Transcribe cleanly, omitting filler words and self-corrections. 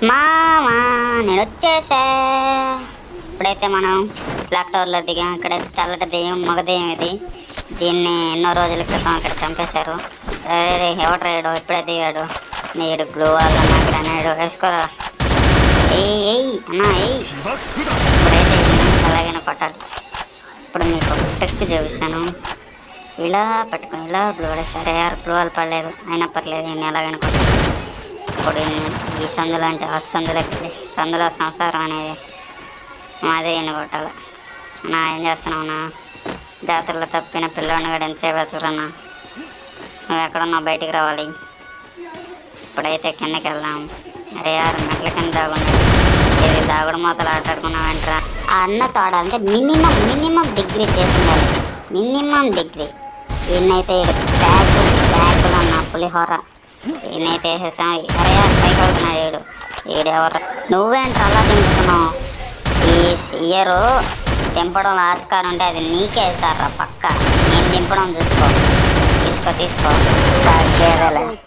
మామా నేను వచ్చేసా. ఇప్పుడైతే మనం క్లాక్ టవర్లో దిగాం. ఇక్కడైతే తెల్లటి దెయ్యం, మగ దెయ్యం ఇది. దీన్ని ఎన్నో రోజుల క్రితం ఇక్కడ చంపేశారు. ఎవడు రేడు ఇప్పుడే దిగాడు. నేడు గ్లూ వాళ్ళ గ్రనేడు వేసుకోరా. అన్నా ఇప్పుడైతే ఎలాగైనా కొట్టాలి. ఇప్పుడు మీకు ట్రిక్ చూపిస్తాను. ఇలా పెట్టుకుని ఇలా గ్లూ సరే యారు గ్లూ వాళ్ళు పడలేదు, అయినా పర్లేదు. నేను ఎలాగైనా కొట్టాలి. ఇప్పుడు ఈ సందులోంచి ఆ సందులోకి, సందులో సంసారం అనేది మాదిరిని కొట్టాలి. నా ఏం చేస్తున్నావునా? జాతరలో తప్పిన పిల్లోని కూడా ఎంతసేపు వెతుకురన్నా. నువ్వు ఎక్కడున్నావు, బయటికి రావాలి. ఇప్పుడైతే కిందకి వెళ్దాం. అరే యారు మెట్ల కింద దాగుంది. ఇది దాగుడు మూతలు ఆటాడుకున్నావు ఏంట్రా? ఆ అన్నతో ఆడాలంటే మినిమం డిగ్రీ చేసిండాలి. Minimum degree. ఈయనైతే బ్యాగులు అన్న పులిహోర ఈయనైతే వేసేసాం. అరే పైకి అవుతున్నాడు ఈడెవరు? నువ్వేంటి అలా దింపుతున్నావు? ఈ ఇయరు దింపడంలో ఆస్కారం ఉంటే అది నీకే వేసారా పక్క. నేను దింపడం చూసుకో. తీసుకో